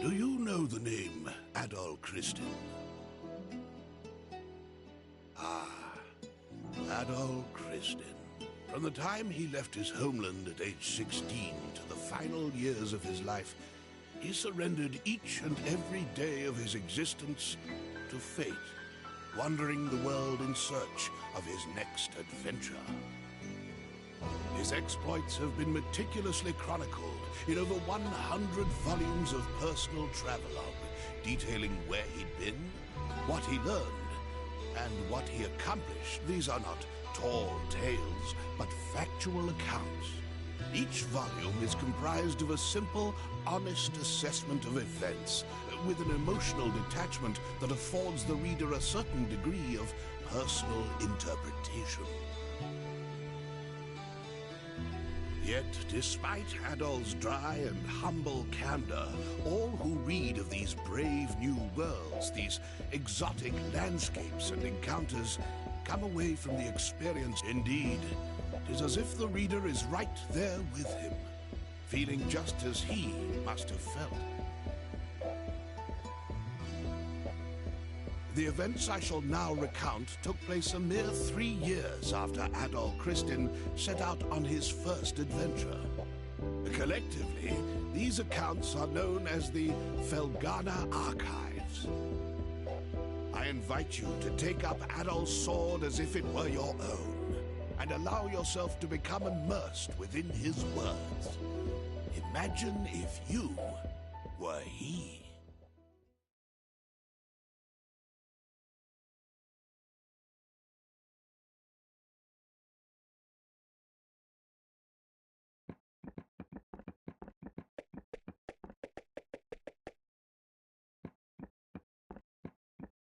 Do you know the name Adol Christin? Ah, Adol Christin. From the time he left his homeland at age 16 to the final years of his life, he surrendered each and every day of his existence to fate, wandering the world in search of his next adventure. His exploits have been meticulously chronicled in over 100 volumes of personal travelogue, detailing where he'd been, what he learned, and what he accomplished. These are not tall tales, but factual accounts. Each volume is comprised of a simple, honest assessment of events, with an emotional detachment that affords the reader a certain degree of personal interpretation. Yet, despite Adol's dry and humble candor, all who read of these brave new worlds, these exotic landscapes and encounters, come away from the experience. Indeed, it is as if the reader is right there with him, feeling just as he must have felt. The events I shall now recount took place a mere 3 years after Adol Christin set out on his first adventure. Collectively, these accounts are known as the Felghana Archives. I invite you to take up Adol's sword as if it were your own, and allow yourself to become immersed within his words. Imagine if you were he.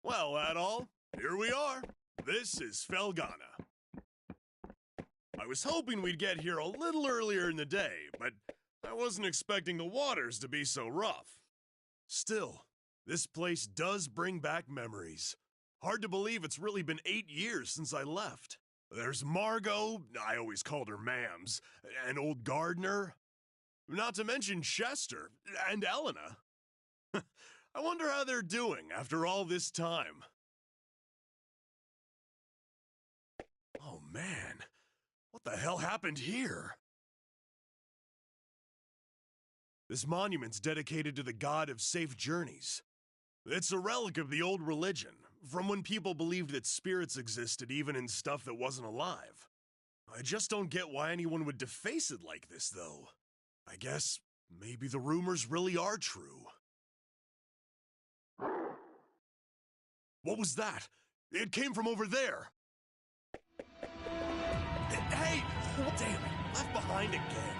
Well, Adol, here we are. This is Felghana. I was hoping we'd get here a little earlier in the day, but I wasn't expecting the waters to be so rough. Still, this place does bring back memories. Hard to believe it's really been 8 years since I left. There's Margot, I always called her Mams, and old Gardner. Not to mention Chester and Elena. I wonder how they're doing after all this time. Oh man, what the hell happened here? This monument's dedicated to the god of safe journeys. It's a relic of the old religion, from when people believed that spirits existed even in stuff that wasn't alive. I just don't get why anyone would deface it like this, though. I guess maybe the rumors really are true. What was that? It came from over there. Hey! Damn it, left behind again.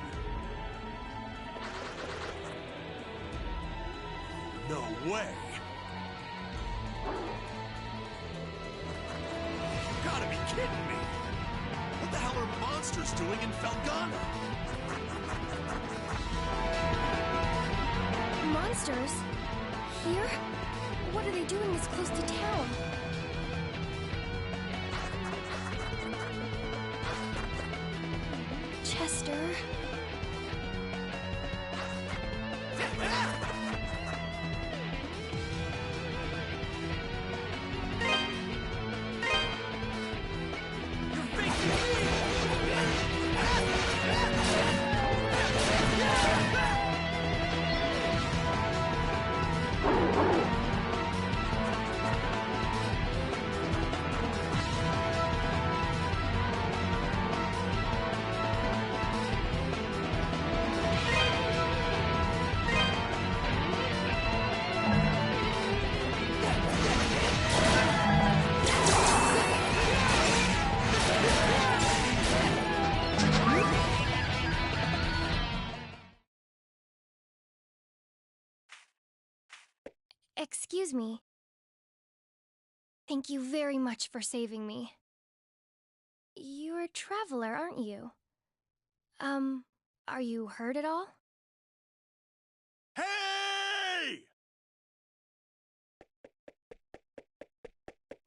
No way. You gotta be kidding me. What the hell are monsters doing in Felghana? Monsters? Here? What are they doing this close to town? Chester? Excuse me. Thank you very much for saving me. You're a traveler, aren't you? Are you hurt at all? Hey!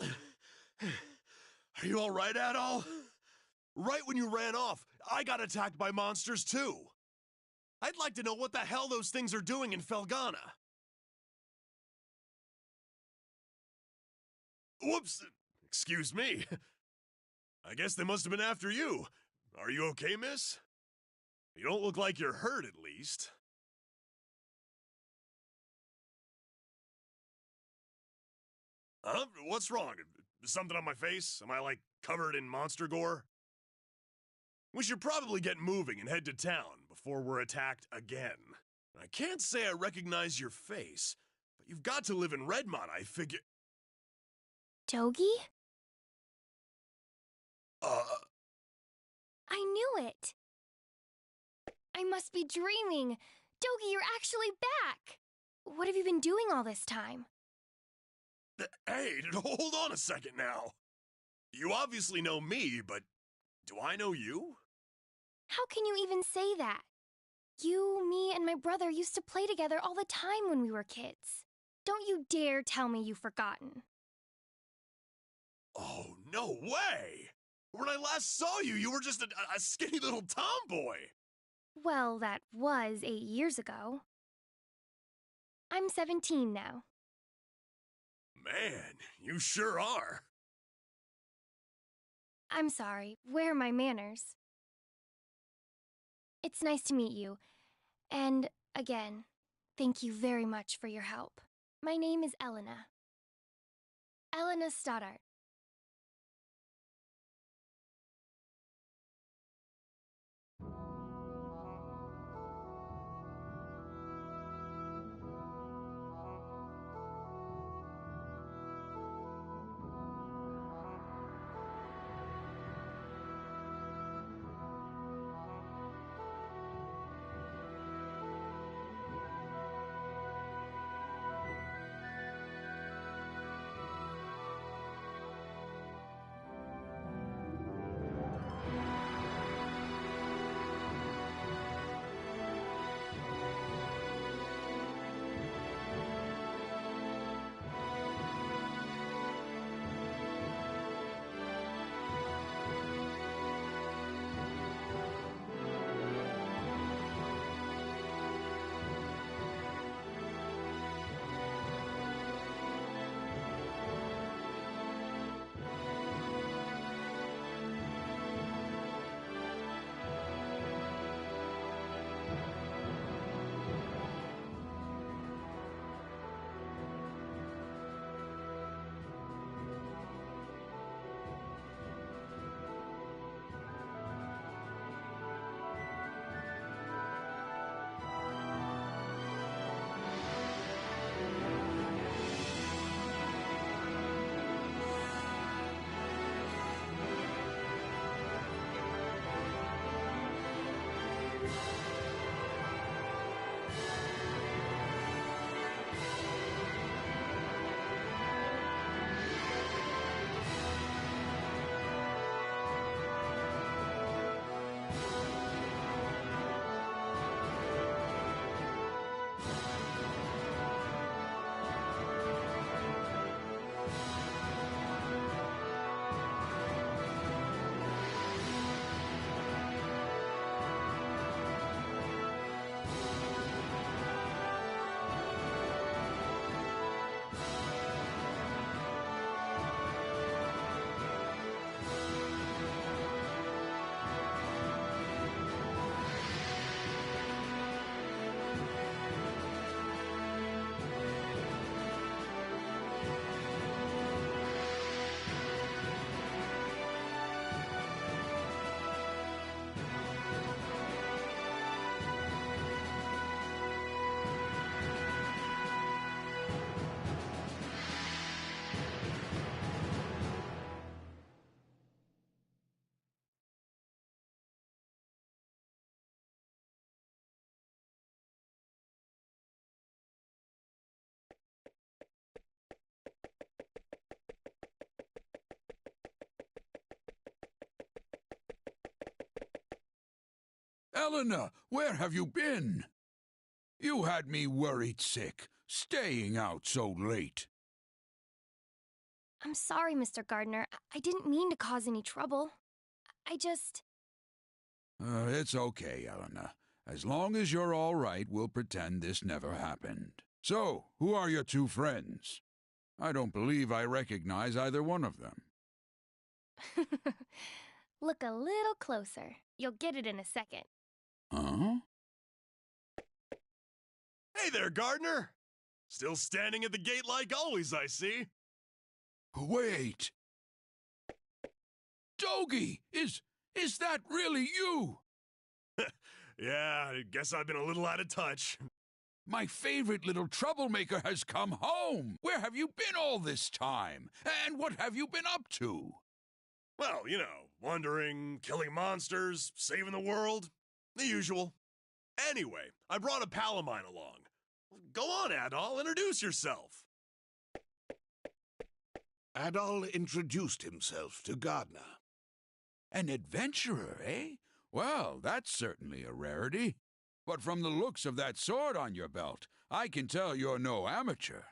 Are you all right, Adol? Right when you ran off, I got attacked by monsters too. I'd like to know what the hell those things are doing in Felghana. Whoops! Excuse me. I guess they must have been after you. Are you okay, miss? You don't look like you're hurt, at least. Huh? What's wrong? Something on my face? Am I, like, covered in monster gore? We should probably get moving and head to town before we're attacked again. I can't say I recognize your face, but you've got to live in Redmont, I figure— Dogi? I knew it! I must be dreaming! Dogi, you're actually back! What have you been doing all this time? Hey, hold on a second now. You obviously know me, but do I know you? How can you even say that? You, me, and my brother used to play together all the time when we were kids. Don't you dare tell me you've forgotten. Oh, no way! When I last saw you, you were just a skinny little tomboy. Well, that was 8 years ago. I'm 17 now. Man, you sure are. I'm sorry. Where are my manners? It's nice to meet you. And, again, thank you very much for your help. My name is Elena. Elena Stoddart. Elena, where have you been? You had me worried sick, staying out so late. I'm sorry, Mr. Gardner. I didn't mean to cause any trouble. I just... It's okay, Elena. As long as you're all right, we'll pretend this never happened. So, who are your two friends? I don't believe I recognize either one of them. Look a little closer. You'll get it in a second. Huh? Hey there, Gardner. Still standing at the gate like always, I see. Wait! Dogie! Is that really you? Yeah, I guess I've been a little out of touch. My favorite little troublemaker has come home! Where have you been all this time? And what have you been up to? Well, you know, wandering, killing monsters, saving the world. The usual. Anyway, I brought a pal of mine along. Go on, Adol, introduce yourself. Adol introduced himself to Gardner. An adventurer, eh? Well, that's certainly a rarity. But from the looks of that sword on your belt, I can tell you're no amateur.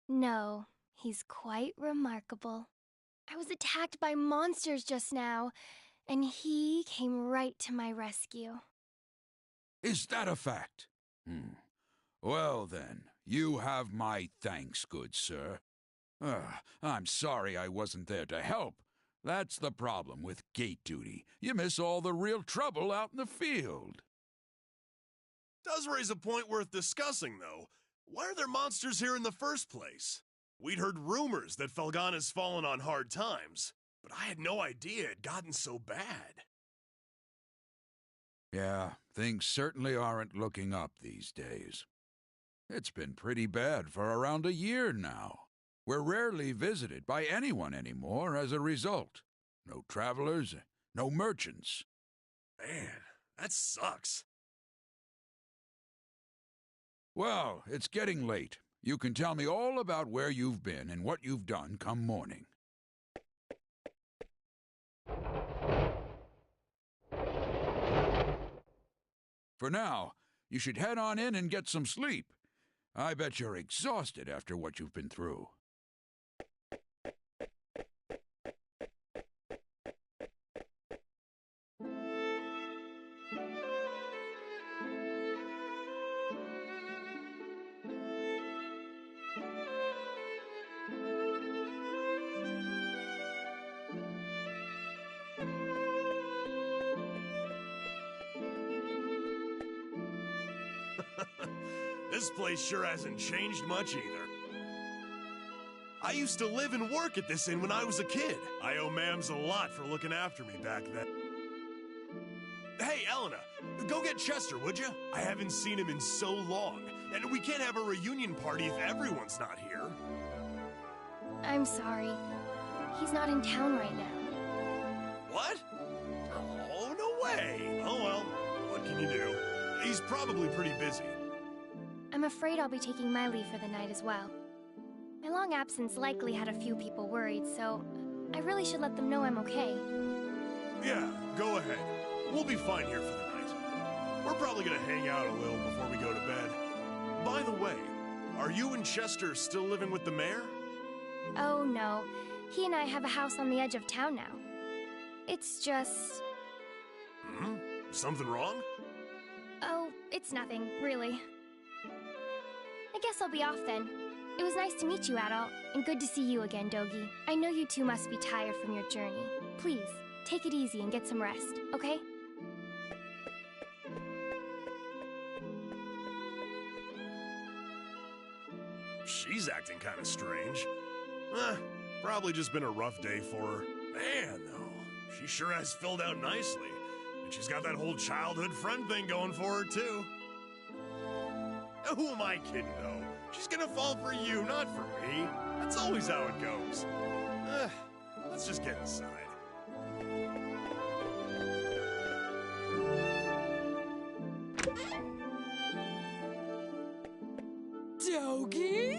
No, he's quite remarkable. I was attacked by monsters just now, and he came right to my rescue. Is that a fact? Well then, you have my thanks, good sir. I'm sorry I wasn't there to help. That's the problem with gate duty. You miss all the real trouble out in the field. Does raise a point worth discussing, though. Why are there monsters here in the first place? We'd heard rumors that Felghana's fallen on hard times, but I had no idea it had gotten so bad. Yeah, things certainly aren't looking up these days. It's been pretty bad for around a year now. We're rarely visited by anyone anymore as a result. No travelers, no merchants. Man, that sucks. Well, it's getting late. You can tell me all about where you've been and what you've done come morning. For now, you should head on in and get some sleep. I bet you're exhausted after what you've been through. This place sure hasn't changed much either. I used to live and work at this inn when I was a kid. I owe Mams a lot for looking after me back then. Hey, Elena, go get Chester, would you? I haven't seen him in so long, and we can't have a reunion party if everyone's not here. I'm sorry. He's not in town right now. What? Oh, no way. Oh, well, what can you do? He's probably pretty busy. I'm afraid I'll be taking my leave for the night as well. My long absence likely had a few people worried, so I really should let them know I'm okay. Yeah, go ahead. We'll be fine here for the night. We're probably gonna hang out a little before we go to bed. By the way, are you and Chester still living with the mayor? Oh no, he and I have a house on the edge of town now. It's just... Hmm? Something wrong? Oh, it's nothing, really. I guess I'll be off then. It was nice to meet you, Adult, and good to see you again, Dogi. I know you two must be tired from your journey. Please, take it easy and get some rest, okay? She's acting kind of strange. Probably just been a rough day for her. Man, though, she sure has filled out nicely. And she's got that whole childhood friend thing going for her, too. Who am I kidding, though? She's gonna fall for you, not for me. That's always how it goes. Let's just get inside. Dogi?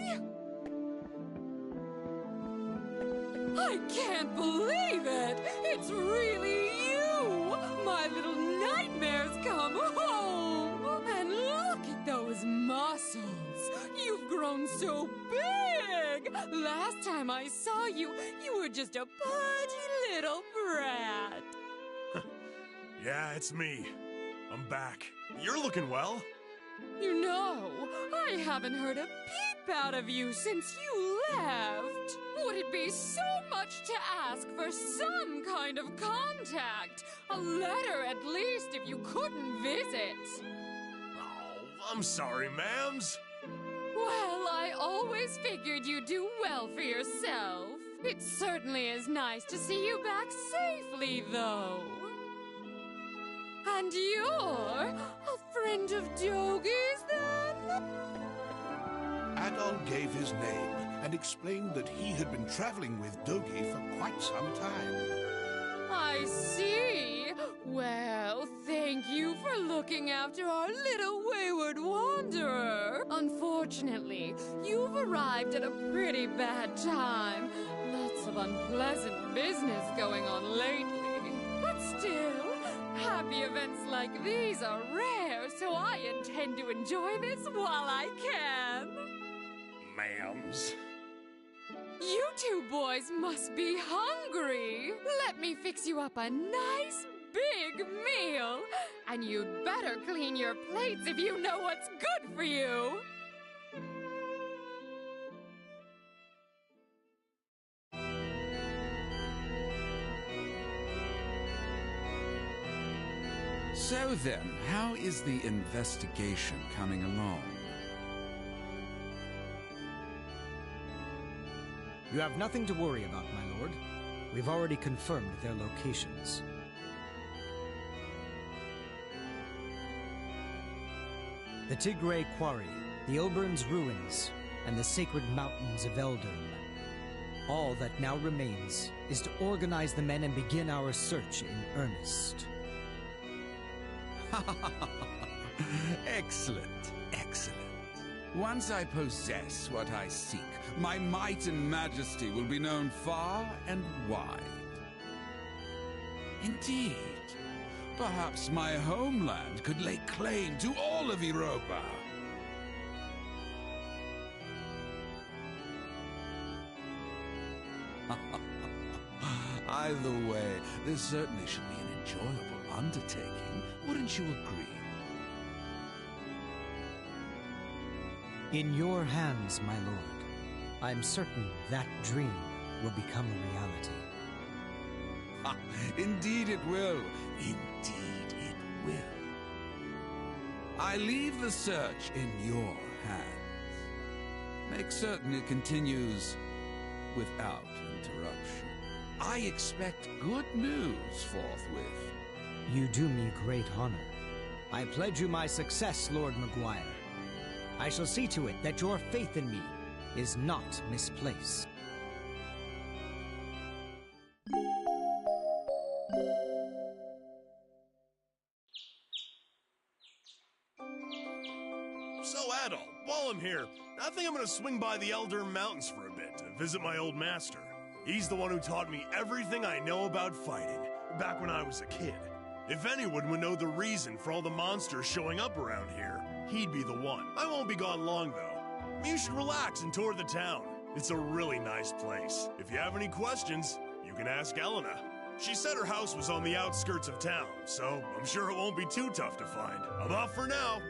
I can't believe it! It's really you! My little nightmare's come home! And look at those muscles! You've grown so big! Last time I saw you, you were just a pudgy little brat. Yeah, it's me. I'm back. You're looking well. You know, I haven't heard a peep out of you since you left. Would it be so much to ask for some kind of contact? A letter at least if you couldn't visit. Oh, I'm sorry, Mams. Well, I always figured you'd do well for yourself. It certainly is nice to see you back safely, though. And you're a friend of Dogi's, then? Adol gave his name and explained that he had been traveling with Dogi for quite some time. I see. Well, thank you for looking after our little wayward wanderer. Unfortunately, you've arrived at a pretty bad time. Lots of unpleasant business going on lately. But still, happy events like these are rare, so I intend to enjoy this while I can. Mams. You two boys must be hungry. Let me fix you up a nice big meal. And you'd better clean your plates if you know what's good for you. So then, how is the investigation coming along? You have nothing to worry about, my lord. We've already confirmed their locations. The Tigray Quarry, the Ilburn's ruins, and the sacred mountains of Eldern. All that now remains is to organize the men and begin our search in earnest. Excellent, excellent. Once I possess what I seek, my might and majesty will be known far and wide. Indeed, perhaps my homeland could lay claim to all of Europa. Either way, this certainly should be an enjoyable undertaking. Wouldn't you agree? In your hands, my lord. I'm certain that dream will become a reality. Indeed it will. Indeed it will. I leave the search in your hands. Make certain it continues without interruption. I expect good news forthwith. You do me great honor. I pledge you my success, Lord Memoire. I shall see to it that your faith in me is not misplaced. So, Adol, while I'm here, I think I'm gonna swing by the Elder Mountains for a bit to visit my old master. He's the one who taught me everything I know about fighting, back when I was a kid. If anyone would know the reason for all the monsters showing up around here, he'd be the one. I won't be gone long, though. You should relax and tour the town. It's a really nice place. If you have any questions, you can ask Elena. She said her house was on the outskirts of town, so I'm sure it won't be too tough to find. I'm off for now.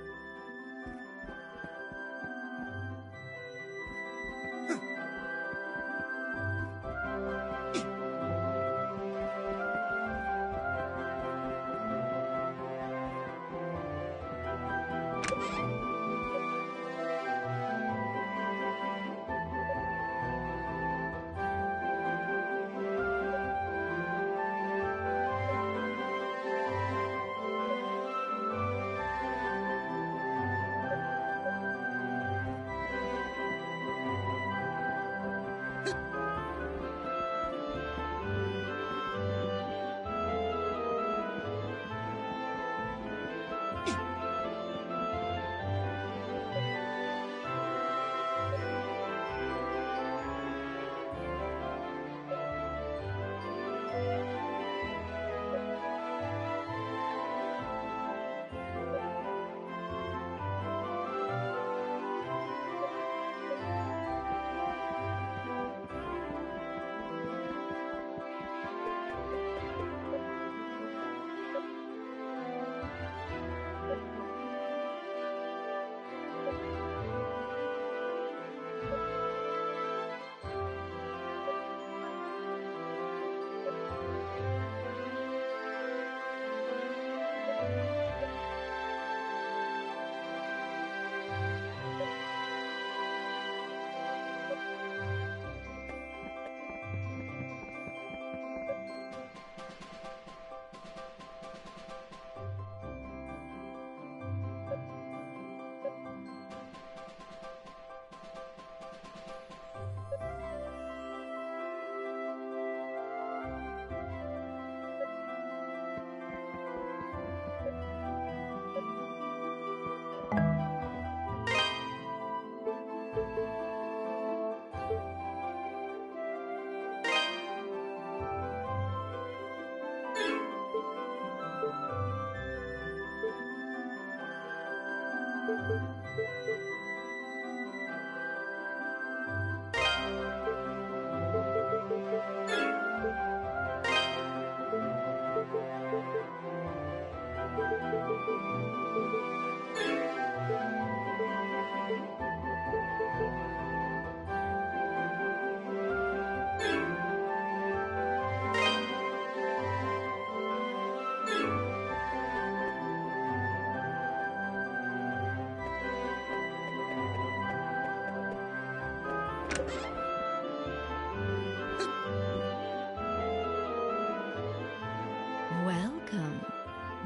Welcome.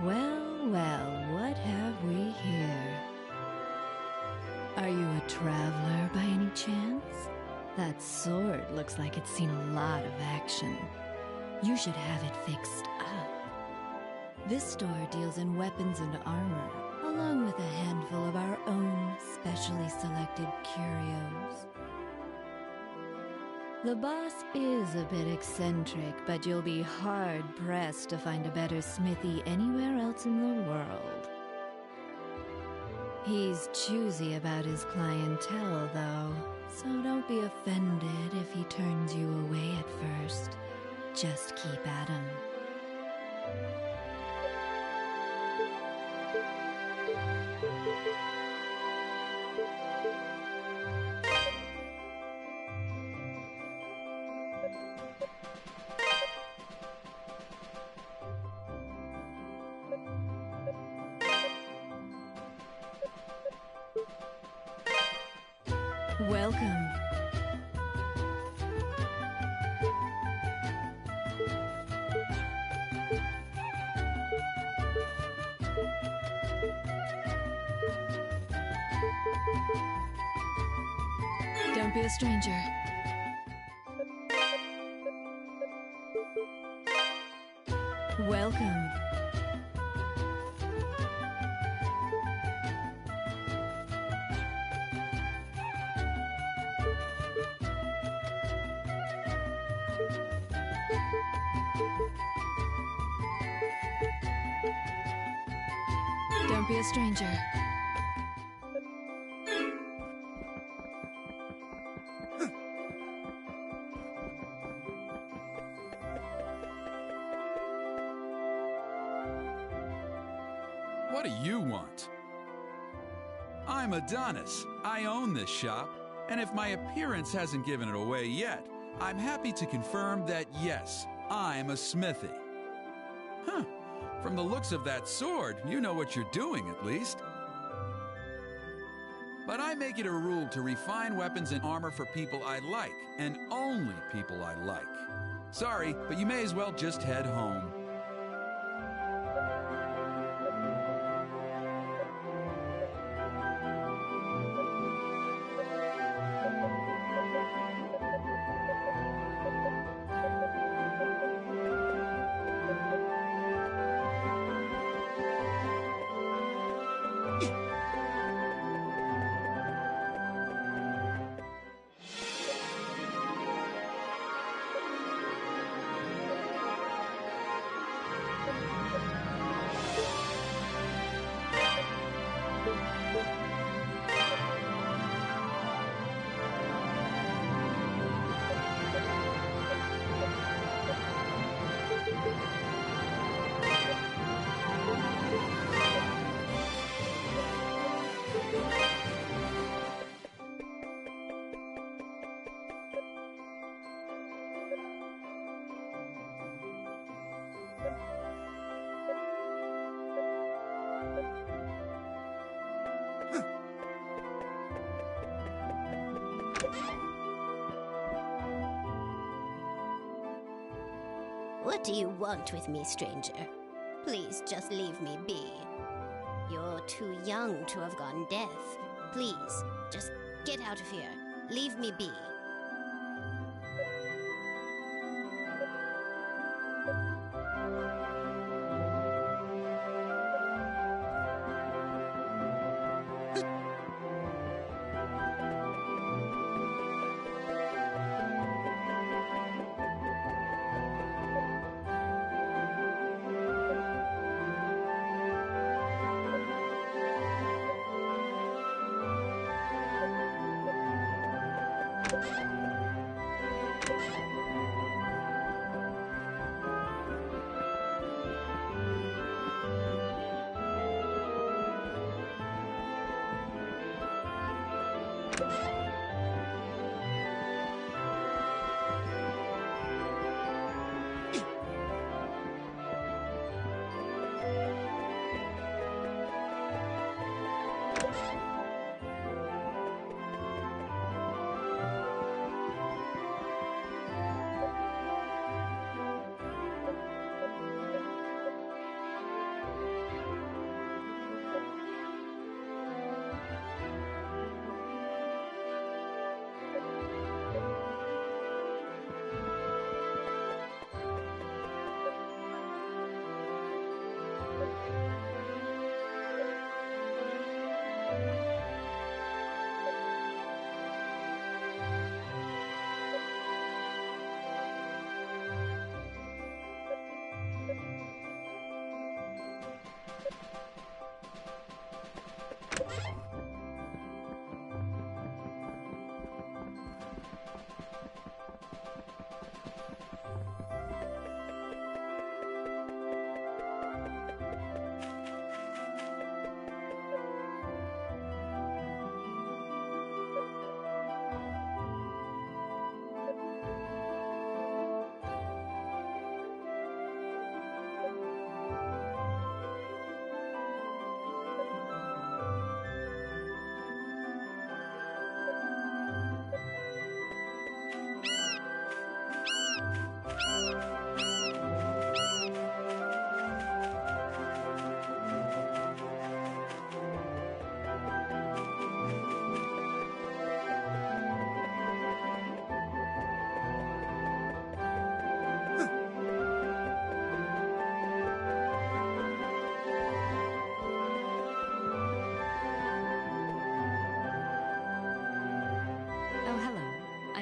Well, well, what have we here? Are you a traveler by any chance? That sword looks like it's seen a lot of action. You should have it fixed up. This store deals in weapons and armor, along with a handful of our own specially selected curios. The boss is a bit eccentric, but you'll be hard-pressed to find a better smithy anywhere else in the world. He's choosy about his clientele, though, so don't be offended if he turns you away at first. Just keep at him. Welcome. Don't be a stranger. Welcome. Don't be a stranger. What do you want? I'm Adonis. I own this shop, and if my appearance hasn't given it away yet, I'm happy to confirm that yes, I'm a smithy. Huh. From the looks of that sword, you know what you're doing at least. But I make it a rule to refine weapons and armor for people I like, and only people I like. Sorry, but you may as well just head home. What do you want with me, stranger? Please just leave me be. You're too young to have gone deaf. Please, just get out of here. Leave me be.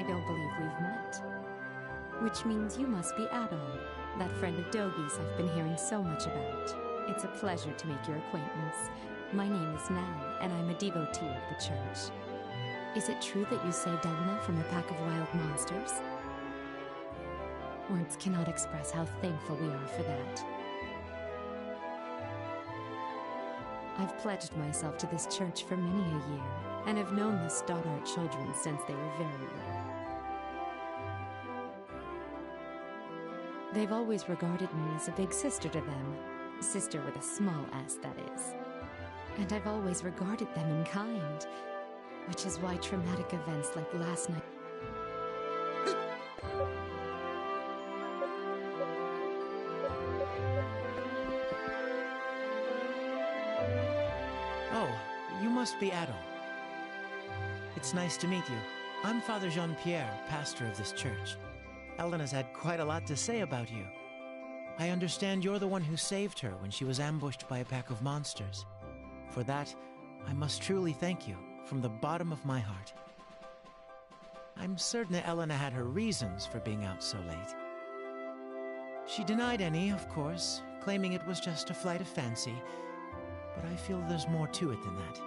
I don't believe we've met. Which means you must be Adol, that friend of Dogi's I've been hearing so much about. It's a pleasure to make your acquaintance. My name is Nell, and I'm a devotee of the church. Is it true that you saved Elena from a pack of wild monsters? Words cannot express how thankful we are for that. I've pledged myself to this church for many a year, and have known the Stoddart children since they were very little. They've always regarded me as a big sister to them. Sister with a small s, that is. And I've always regarded them in kind, which is why traumatic events like last night... Oh, you must be Adol. It's nice to meet you. I'm Father Jean-Pierre, pastor of this church. Elena's had quite a lot to say about you. I understand you're the one who saved her when she was ambushed by a pack of monsters. For that, I must truly thank you, from the bottom of my heart. I'm certain that Elena had her reasons for being out so late. She denied any, of course, claiming it was just a flight of fancy, but I feel there's more to it than that.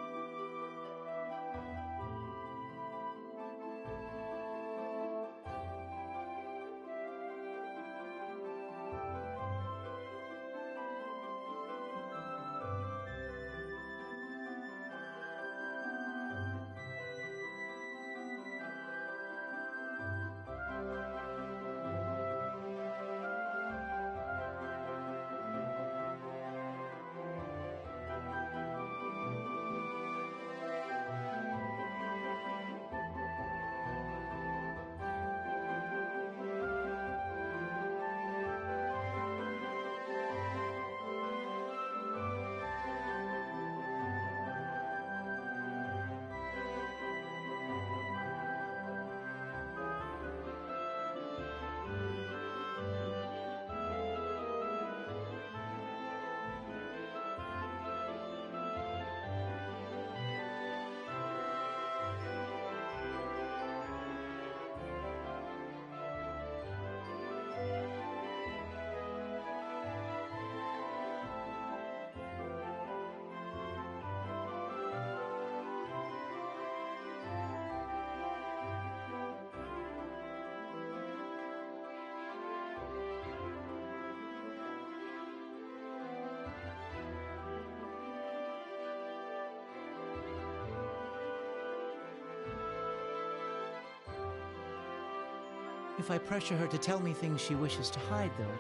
If I pressure her to tell me things she wishes to hide, though,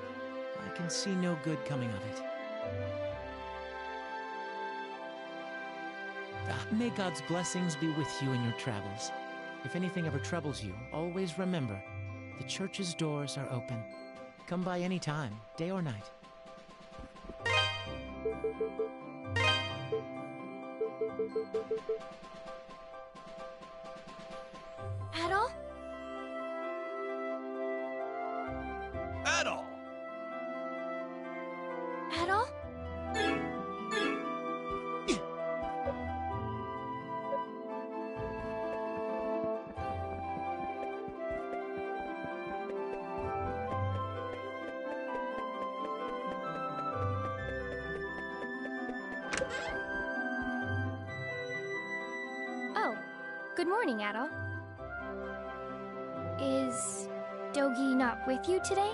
I can see no good coming of it. May God's blessings be with you in your travels. If anything ever troubles you, always remember, the church's doors are open. Come by any time, day or night. Adol? Adol! Adol? Oh, good morning, Adol. Is Dogi not with you today?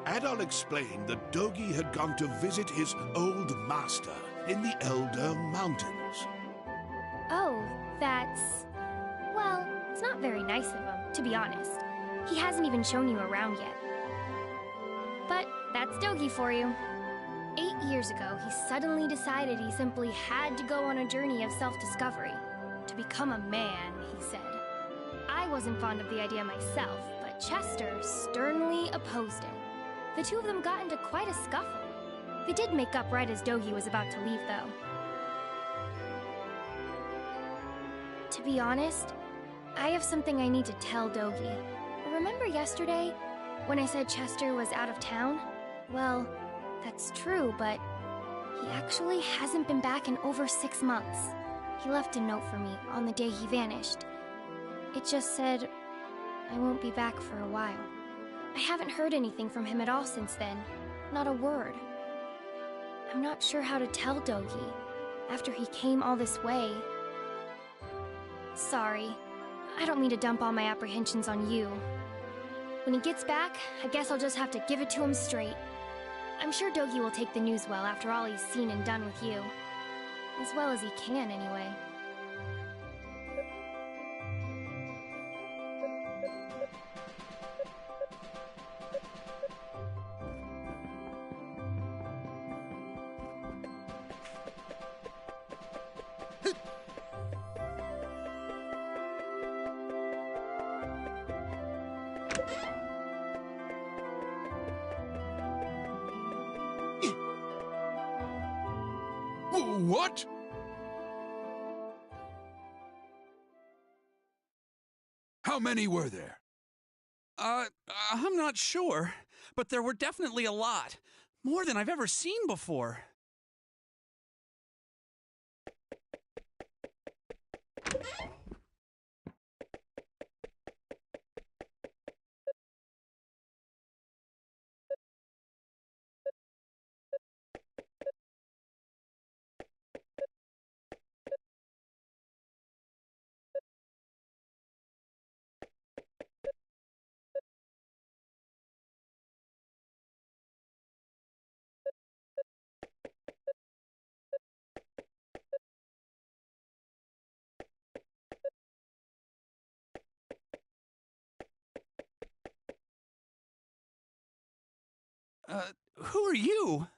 Adol explained that Dogi had gone to visit his old master in the Elder Mountains. Oh, that's... well, it's not very nice of him, to be honest. He hasn't even shown you around yet. But that's Dogi for you. 8 years ago, he suddenly decided he simply had to go on a journey of self-discovery. To become a man, he said. I wasn't fond of the idea myself, but Chester sternly opposed it. The two of them got into quite a scuffle. They did make up right as Dogi was about to leave, though. To be honest, I have something I need to tell Dogi. Remember yesterday, when I said Chester was out of town? Well, that's true, but he actually hasn't been back in over 6 months. He left a note for me on the day he vanished. It just said I won't be back for a while. I haven't heard anything from him at all since then. Not a word. I'm not sure how to tell Dogi after he came all this way. Sorry. I don't mean to dump all my apprehensions on you. When he gets back, I guess I'll just have to give it to him straight. I'm sure Dogi will take the news well after all he's seen and done with you. As well as he can, anyway. What? How many were there? I'm not sure, but there were definitely a lot. More than I've ever seen before. Who are you?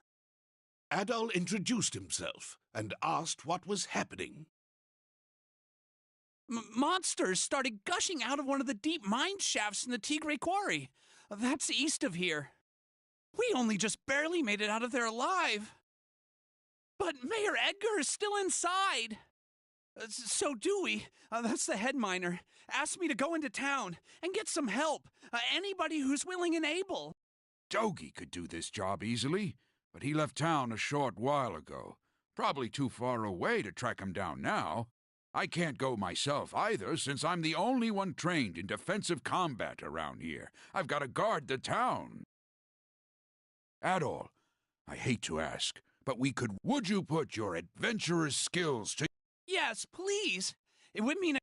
Adol introduced himself and asked what was happening. Monsters started gushing out of one of the deep mine shafts in the Tigre Quarry. That's east of here. We only just barely made it out of there alive. But Mayor Edgar is still inside. So Dewey, that's the head miner, asked me to go into town and get some help. Anybody who's willing and able. Dogi could do this job easily, but he left town a short while ago. Probably too far away to track him down now. I can't go myself either, since I'm the only one trained in defensive combat around here. I've got to guard the town. Adol, I hate to ask, but would you put your adventurer's skills to... Yes, please. It would mean...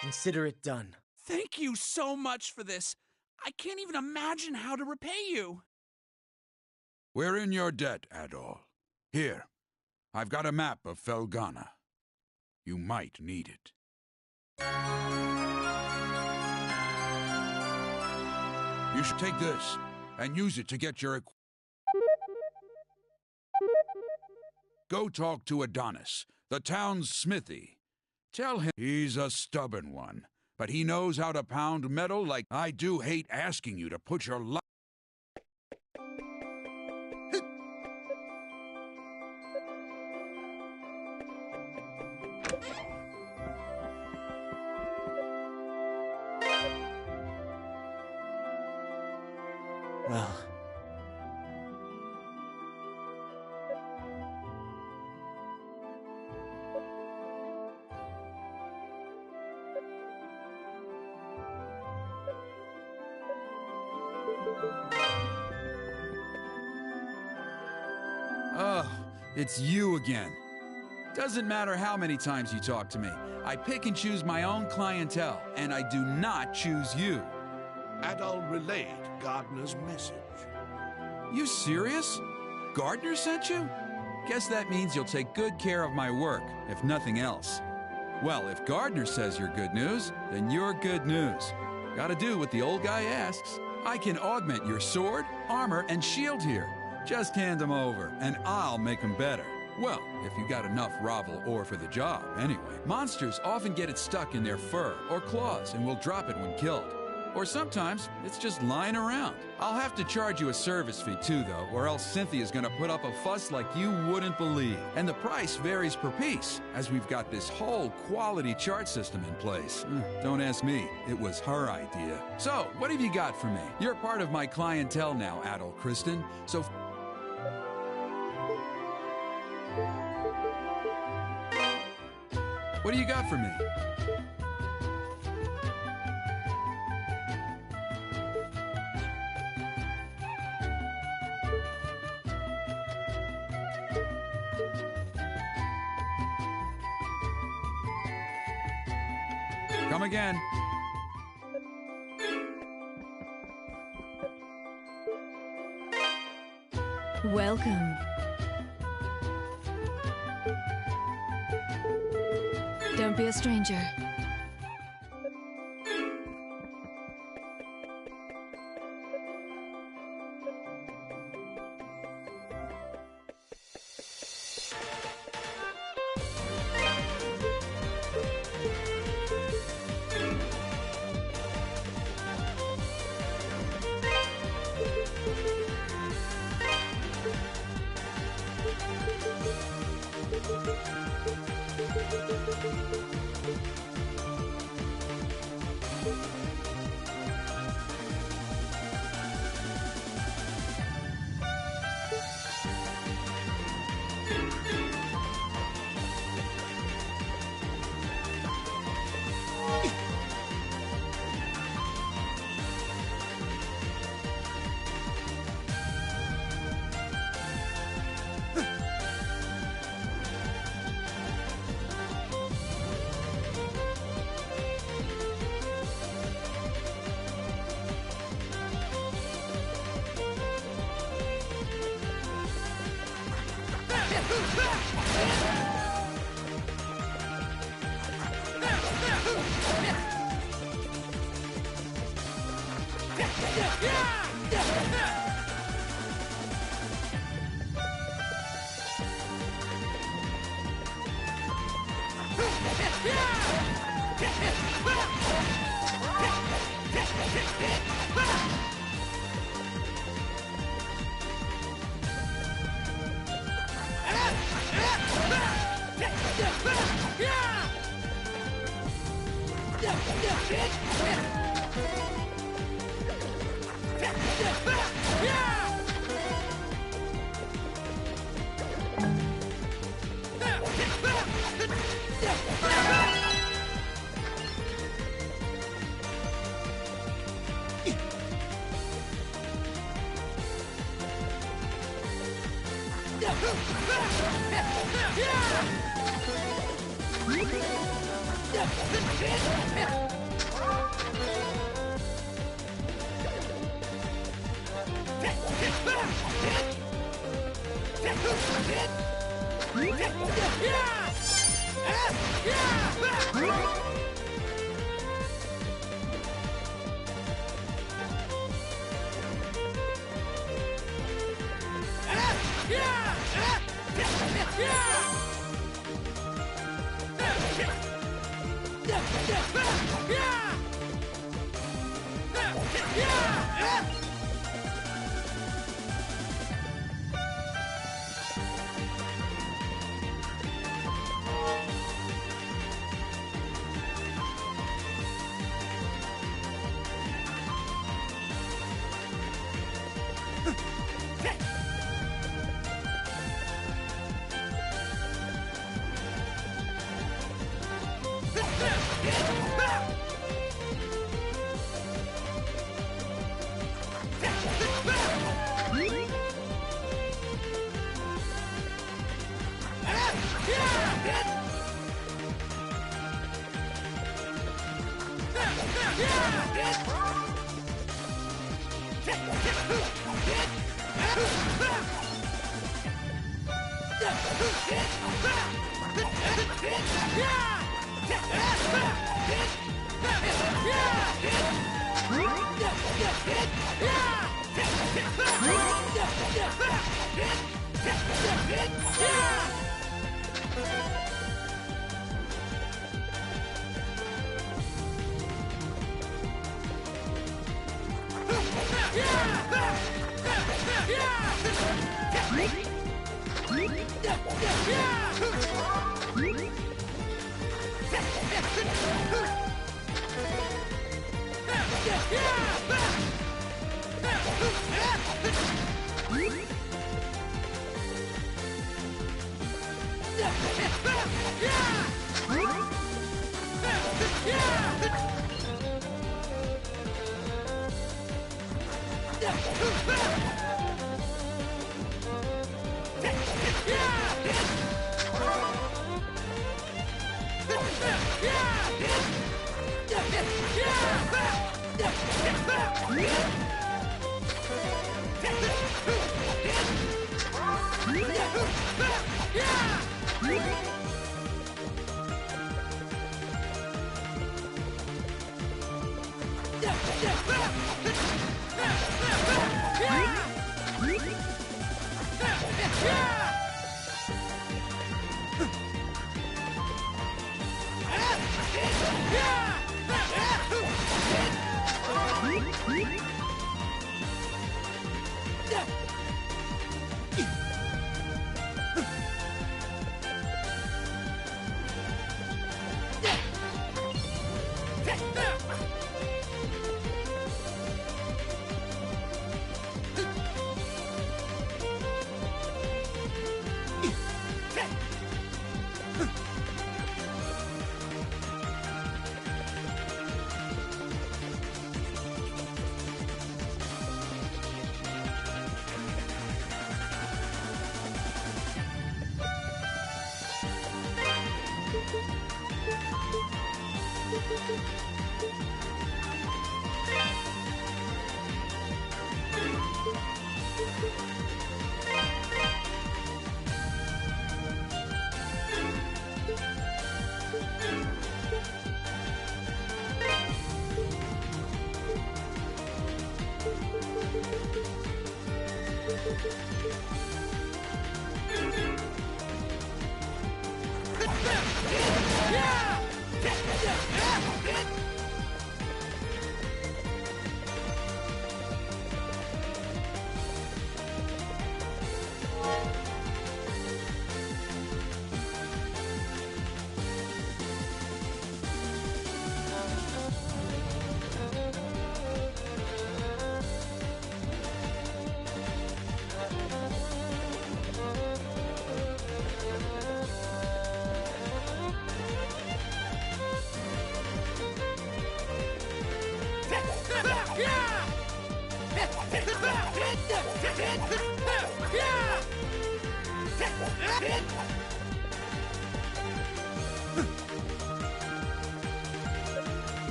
Consider it done. Thank you so much for this. I can't even imagine how to repay you. We're in your debt, Adol. Here, I've got a map of Felghana. You might need it. You should take this and use it to get your... Go talk to Adonis, the town's smithy. Tell him he's a stubborn one, but he knows how to pound metal like... I do hate asking you to put your life... Well... Oh, it's you again. Doesn't matter how many times you talk to me. I pick and choose my own clientele, and I do not choose you. Adol relayed Gardner's message. You serious? Gardner sent you? Guess that means you'll take good care of my work, if nothing else. Well, if Gardner says you're good news, then you're good news. Gotta do what the old guy asks. I can augment your sword, armor, and shield here. Just hand them over, and I'll make them better. Well, if you got enough Ravel ore for the job, anyway. Monsters often get it stuck in their fur or claws and will drop it when killed. Or sometimes, it's just lying around. I'll have to charge you a service fee too, though, or else Cynthia's gonna put up a fuss like you wouldn't believe. And the price varies per piece, as we've got this whole quality chart system in place. Don't ask me, it was her idea. So, what have you got for me? You're part of my clientele now, Adol Kristen, so... What do you got for me? Come again. Welcome. Don't be a stranger. Yeah!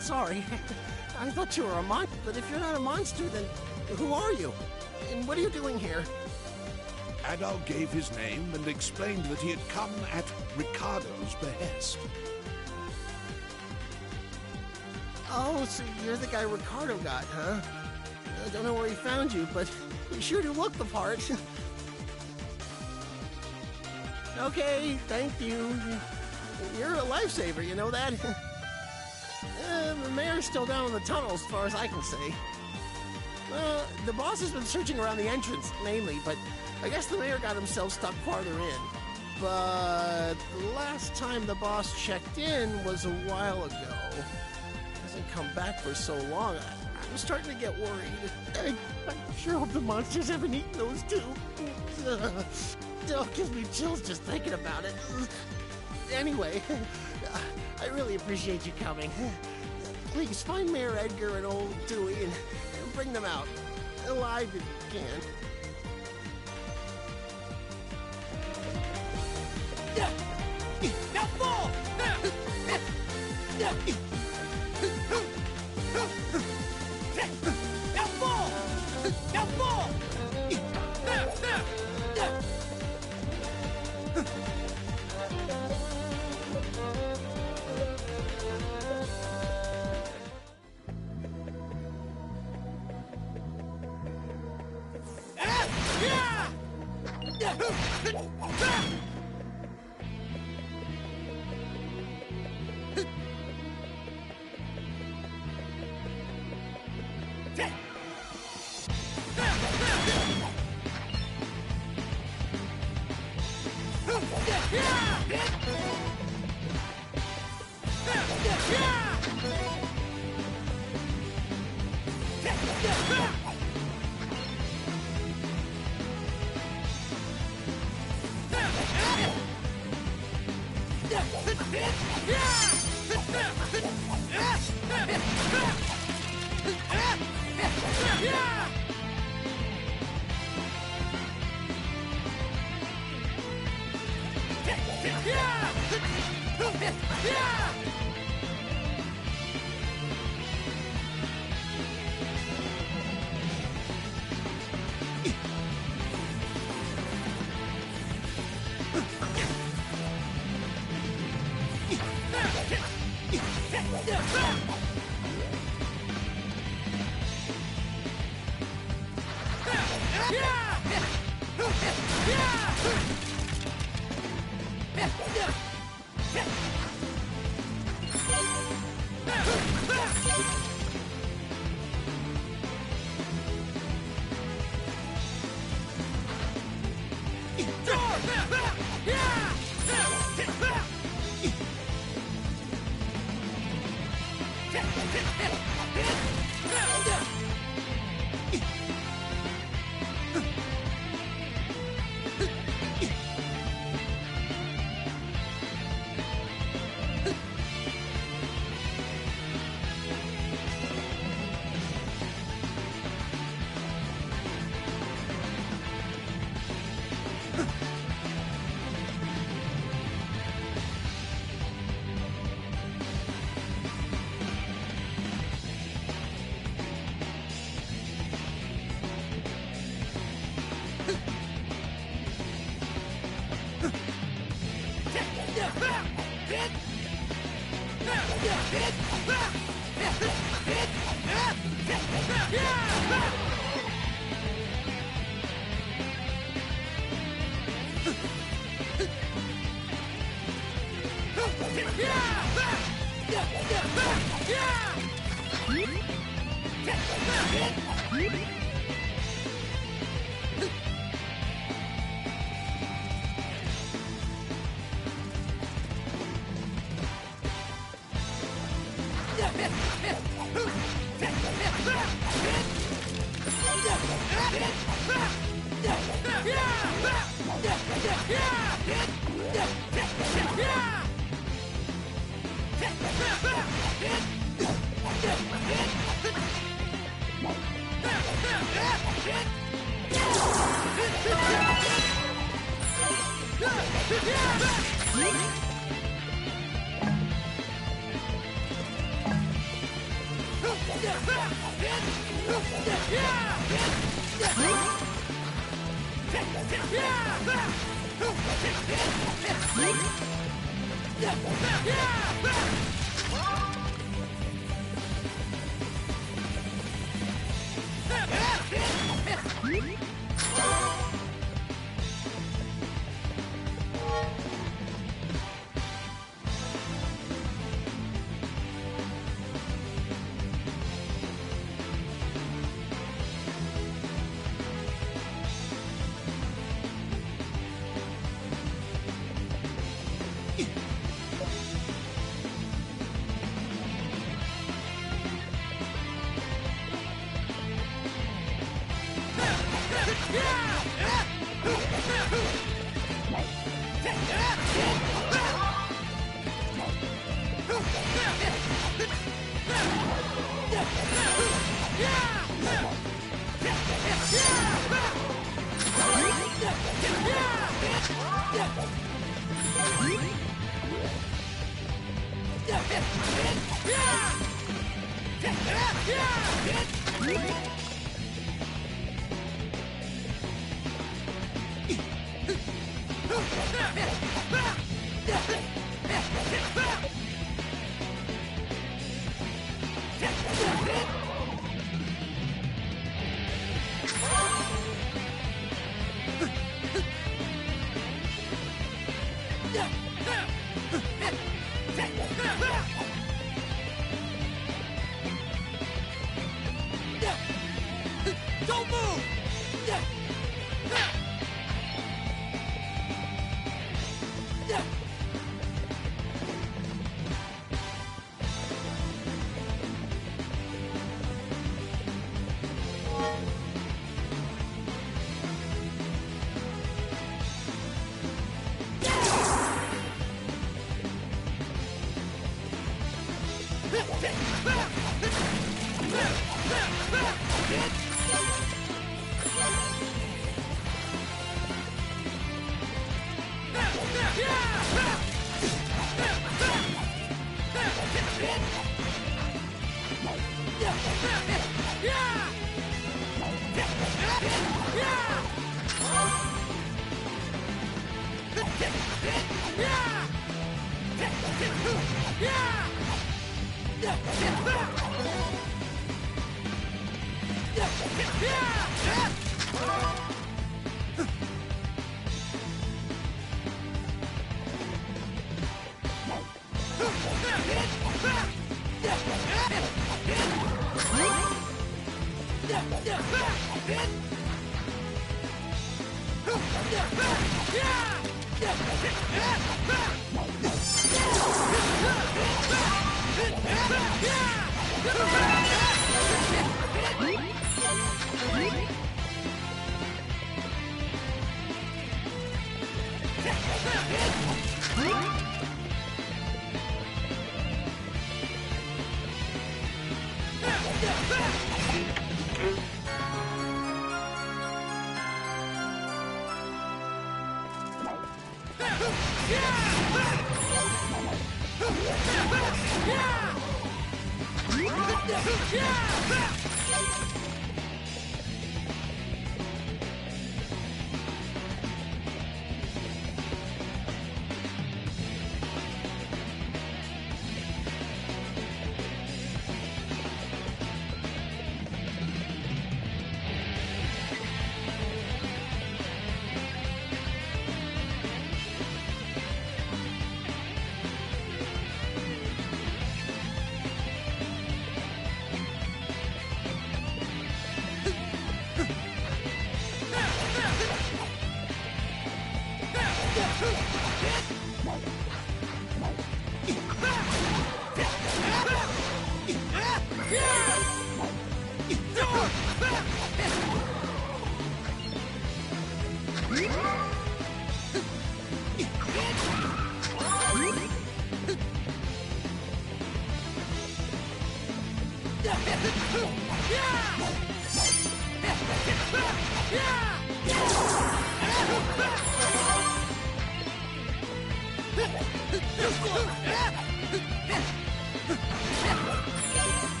Sorry. I thought you were a monster, but if you're not a monster, then who are you? And what are you doing here? Adol gave his name and explained that he had come at Ricardo's behest. Oh, so you're the guy Ricardo got, huh? I don't know where he found you, but you sure do look the part. Okay, thank you. You're a lifesaver, you know that? The mayor's still down in the tunnel as far as I can see. The boss has been searching around the entrance, mainly, but I guess the mayor got himself stuck farther in. But the last time the boss checked in was a while ago. Hasn't come back for so long. I'm starting to get worried. I sure hope the monsters haven't eaten those two. It gives me chills just thinking about it. Anyway, I really appreciate you coming. Please find Mayor Edgar and old Dewey and bring them out. Alive if you can. Now fall! Now fall! Now fall!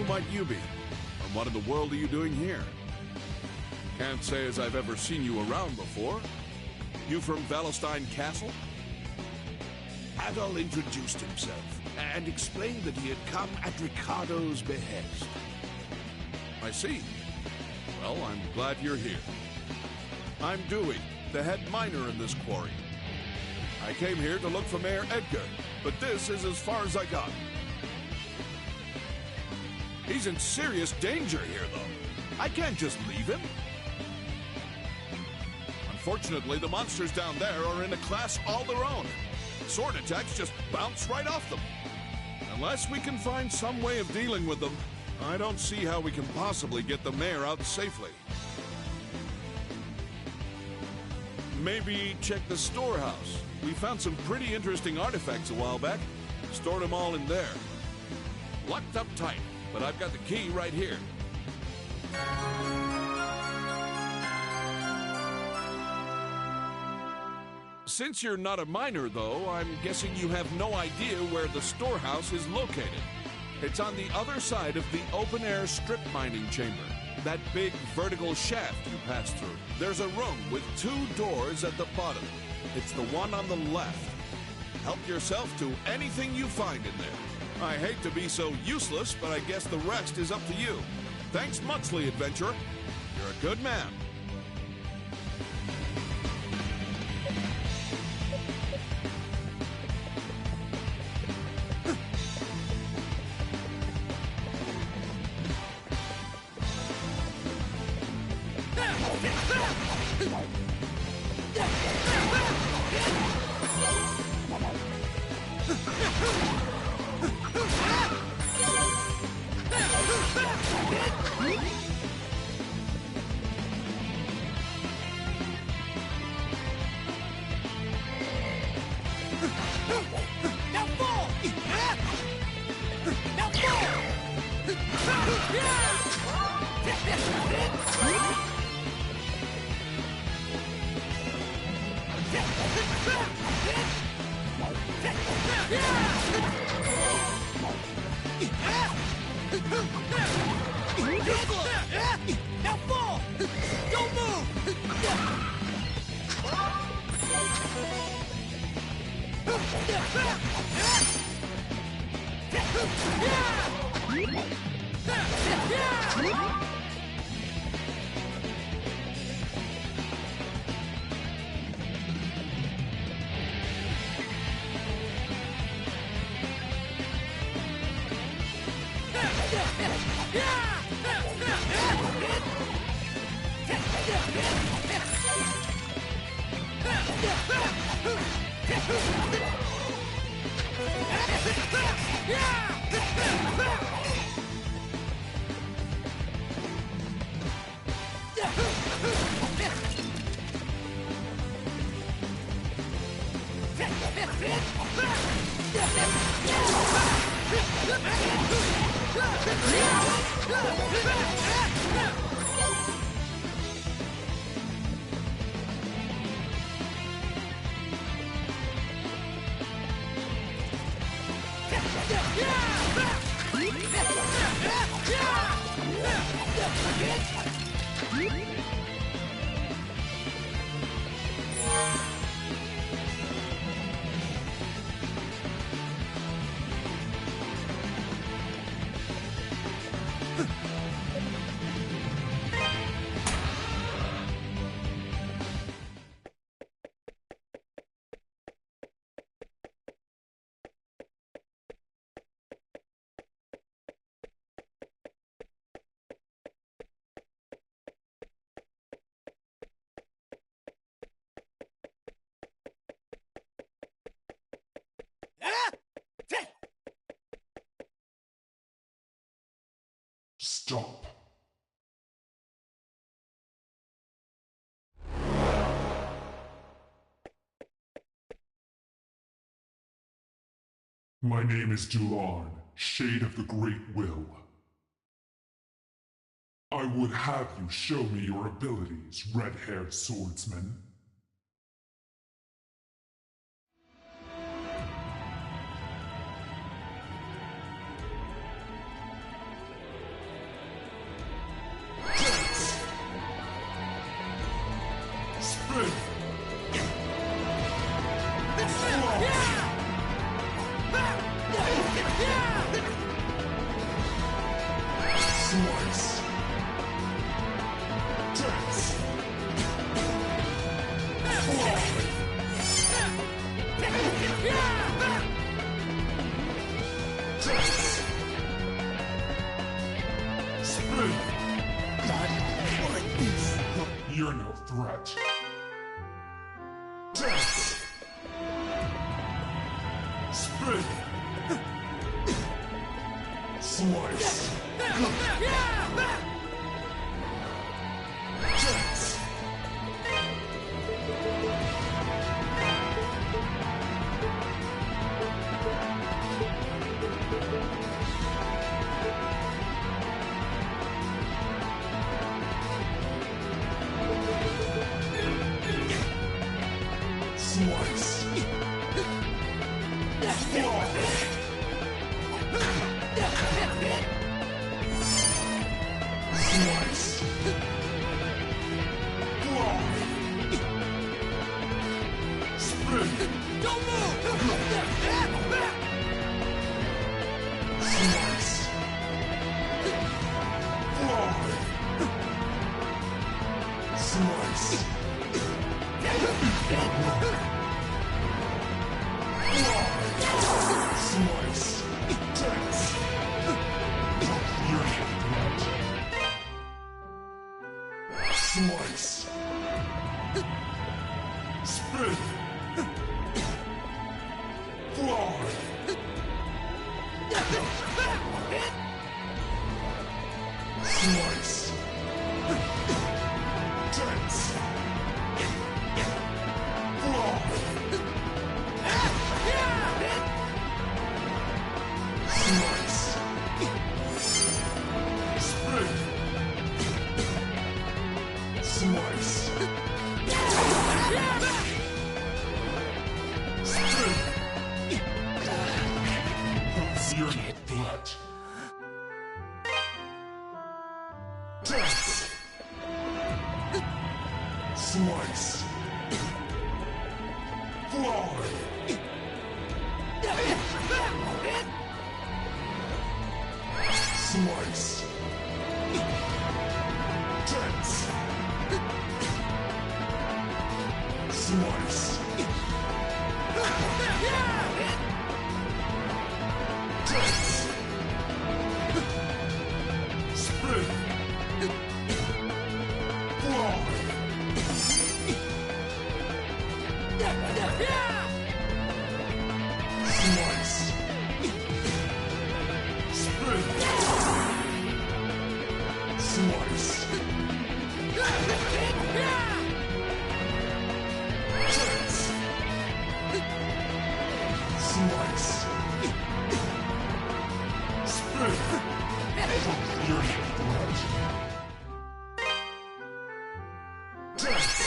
Who might you be? And what in the world are you doing here? Can't say as I've ever seen you around before. You from Valestein Castle? Adol introduced himself and explained that he had come at Ricardo's behest. I see. Well, I'm glad you're here. I'm Dewey, the head miner in this quarry. I came here to look for Mayor Edgar, but this is as far as I got. He's in serious danger here, though. I can't just leave him. Unfortunately, the monsters down there are in a class all their own. Sword attacks just bounce right off them. Unless we can find some way of dealing with them, I don't see how we can possibly get the mayor out safely. Maybe check the storehouse. We found some pretty interesting artifacts a while back. Stored them all in there. Locked up tight, but I've got the key right here. Since you're not a miner, though, I'm guessing you have no idea where the storehouse is located. It's on the other side of the open-air strip mining chamber. That big vertical shaft you pass through. There's a room with 2 doors at the bottom. It's the one on the left. Help yourself to anything you find in there. I hate to be so useless, but I guess the rest is up to you. Thanks muchly, adventurer. You're a good man. Now fall! Don't move! Stop. My name is Dularn, Shade of the Great Will. I would have you show me your abilities, red-haired swordsman. You're no threat. Death! Spin! Slice! Death! Slice! Slice. Fly. Sprint. Don't move! Slice. Fly. Slice. Slice. Dance. Your head. Slice. Spin. Fly. Slice. Dance. Fly. Slice. Spin. Slice. Spin. Your butt. Dance. Slice. Fly. Slice. Dance. Slice. Dance. Spin. Fly. Slice. Spin. Slice. Dance. Slice. Spin. Your blood. Dance.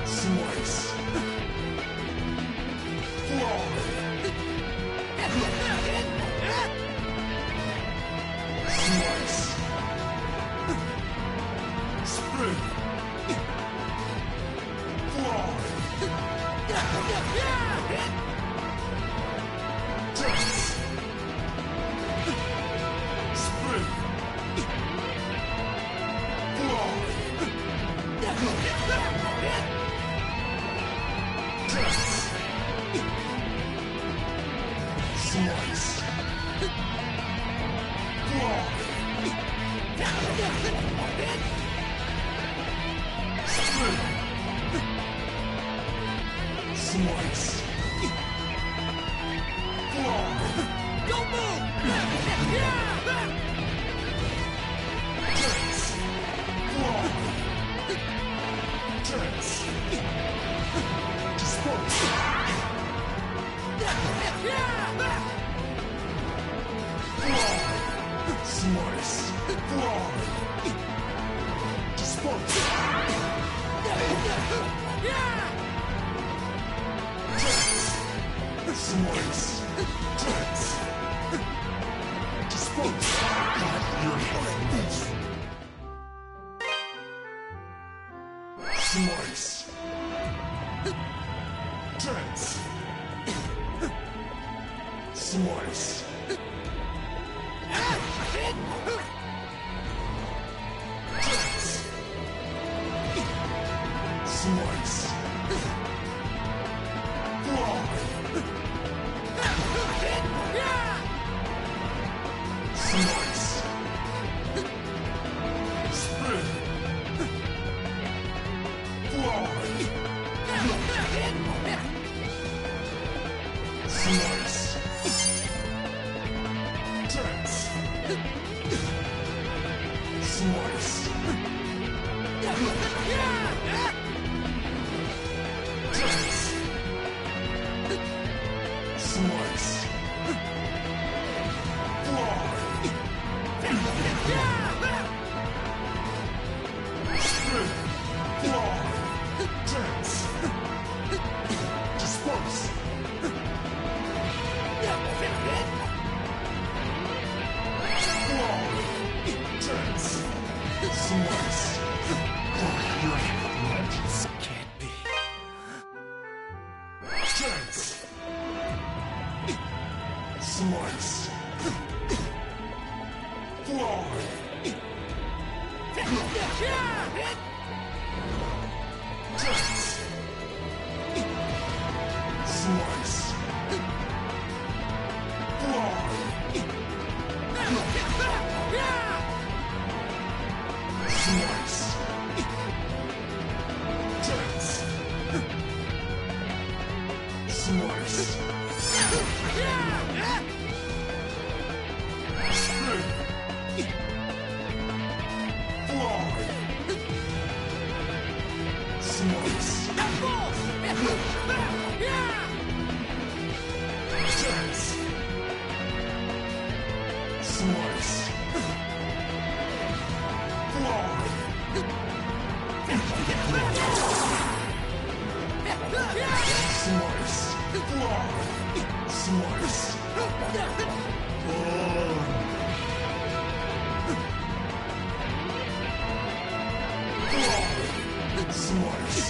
Slice. Fly. Slice. Spin. Fly. Dance. Spin. Fly. Dance. Slice. Fly. Spin. Slice. Fly. Don't move! Dance. Fly. Dance. Disperse. Fly. Slice. Fly. Disperse. Dance. Slice. Dance. Disperse. Your hands. Slice. Dance. Slice. Dance. Slice. Fly. Slice. Slice. Dance. Slice. Fly. Spin. Fly. Dance. Disperse. Dance. Slice. This can't be. Dance. Slice. Fly. Dance. Slice. Fly. Slice. Dance. Slice. Spin. Fly. Slice. Dance. Slice. Fly. Slice. Fly. Slice. Fly. Slice.